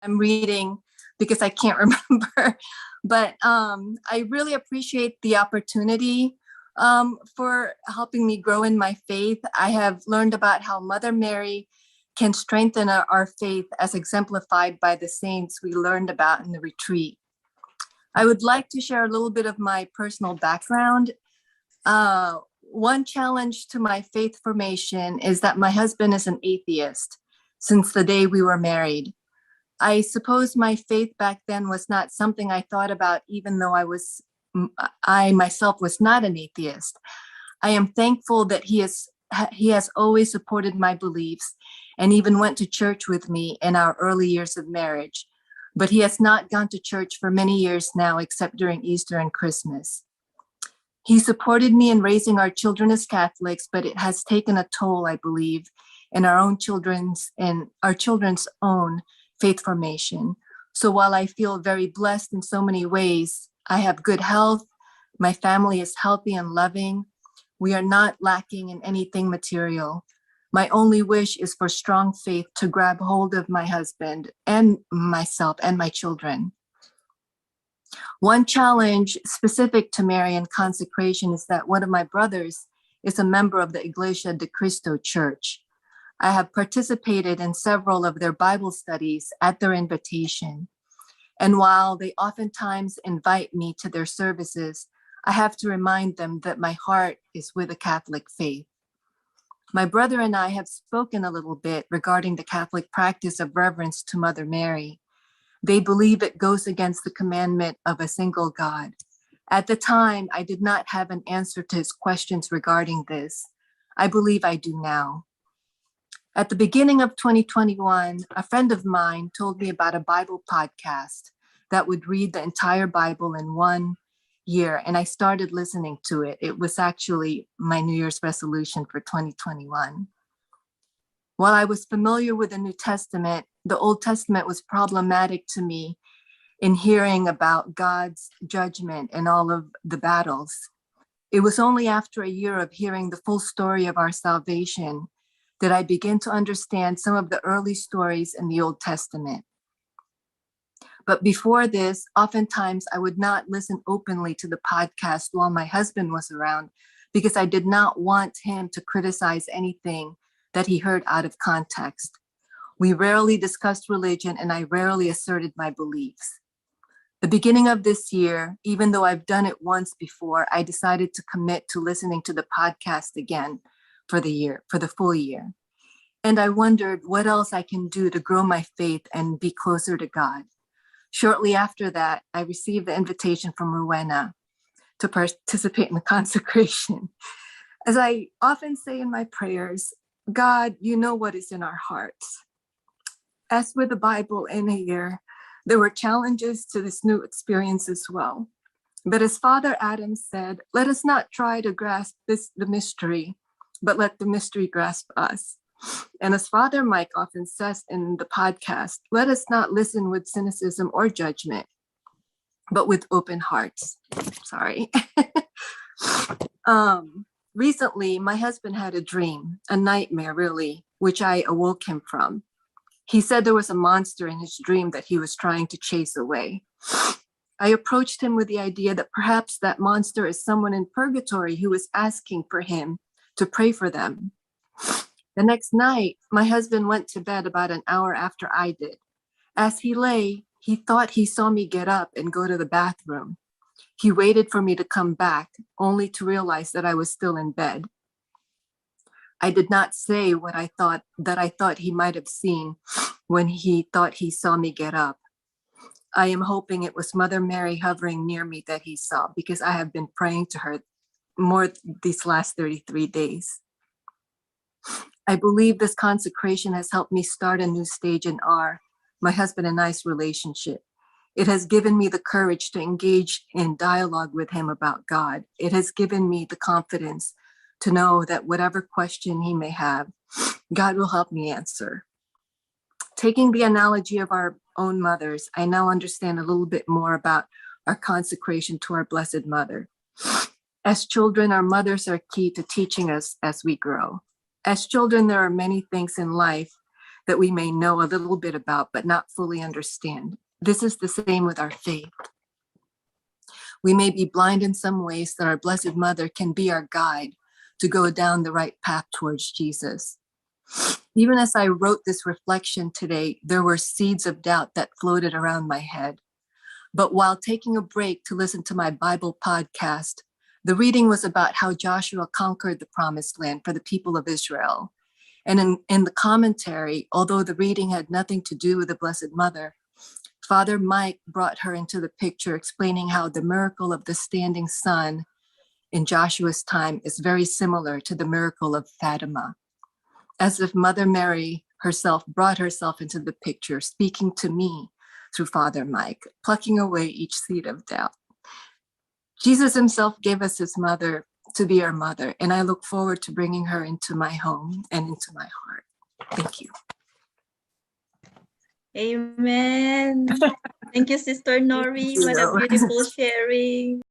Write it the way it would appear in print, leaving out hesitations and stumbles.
I'm reading because I can't remember. But I really appreciate the opportunity for helping me grow in my faith. I have learned about how Mother Mary can strengthen our faith as exemplified by the saints we learned about in the retreat. I would like to share a little bit of my personal background. One challenge to my faith formation is that my husband is an atheist since the day we were married. I suppose my faith back then was not something I thought about, even though I myself was not an atheist. I am thankful that he has always supported my beliefs and even went to church with me in our early years of marriage. But he has not gone to church for many years now, except during Easter and Christmas. He supported me in raising our children as Catholics, but it has taken a toll, I believe, in our children's own faith formation. So while I feel very blessed in so many ways, I have good health, my family is healthy and loving, we are not lacking in anything material. My only wish is for strong faith to grab hold of my husband and myself and my children. One challenge specific to Marian consecration is that one of my brothers is a member of the Iglesia de Cristo Church. I have participated in several of their Bible studies at their invitation. And while they oftentimes invite me to their services, I have to remind them that my heart is with the Catholic faith. My brother and I have spoken a little bit regarding the Catholic practice of reverence to Mother Mary. They believe it goes against the commandment of a single God. At the time, I did not have an answer to his questions regarding this. I believe I do now. At the beginning of 2021, a friend of mine told me about a Bible podcast that would read the entire Bible in 1 year, and I started listening to it. It was actually my New Year's resolution for 2021. While I was familiar with the New Testament, the Old Testament was problematic to me in hearing about God's judgment and all of the battles. It was only after a year of hearing the full story of our salvation that I began to understand some of the early stories in the Old Testament. But before this, oftentimes I would not listen openly to the podcast while my husband was around because I did not want him to criticize anything that he heard out of context. We rarely discussed religion and I rarely asserted my beliefs. The beginning of this year, even though I've done it once before, I decided to commit to listening to the podcast again for the full year. And I wondered what else I can do to grow my faith and be closer to God. Shortly after that, I received the invitation from Rowena to participate in the consecration. As I often say in my prayers, God, you know what is in our hearts. As with the Bible in a year, there were challenges to this new experience as well. But as Father Adam said, let us not try to grasp the mystery, but let the mystery grasp us. And as Father Mike often says in the podcast, let us not listen with cynicism or judgment, but with open hearts. Sorry. Recently, my husband had a dream, a nightmare really, which I awoke him from. He said there was a monster in his dream that he was trying to chase away. I approached him with the idea that perhaps that monster is someone in purgatory who is asking for him to pray for them. The next night, my husband went to bed about an hour after I did. As he lay, he thought he saw me get up and go to the bathroom. He waited for me to come back, only to realize that I was still in bed. I did not say what I thought he might have seen when he thought he saw me get up. I am hoping it was Mother Mary hovering near me that he saw, because I have been praying to her more these last 33 days. I believe this consecration has helped me start a new stage in my husband and I's relationship. It has given me the courage to engage in dialogue with him about God. It has given me the confidence to know that whatever question he may have, God will help me answer. Taking the analogy of our own mothers, I now understand a little bit more about our consecration to our Blessed Mother. As children, our mothers are key to teaching us as we grow. As children, there are many things in life that we may know a little bit about, but not fully understand. This is the same with our faith. We may be blind in some ways that our Blessed Mother can be our guide to go down the right path towards Jesus. Even as I wrote this reflection today, there were seeds of doubt that floated around my head. But while taking a break to listen to my Bible podcast, the reading was about how Joshua conquered the promised land for the people of Israel. And in the commentary, although the reading had nothing to do with the Blessed Mother, Father Mike brought her into the picture, explaining how the miracle of the standing sun in Joshua's time is very similar to the miracle of Fatima, as if Mother Mary herself brought herself into the picture, speaking to me through Father Mike, plucking away each seed of doubt. Jesus himself gave us his mother to be our mother, and I look forward to bringing her into my home and into my heart. Thank you. Amen. Thank you, Sister Norie. What a beautiful sharing.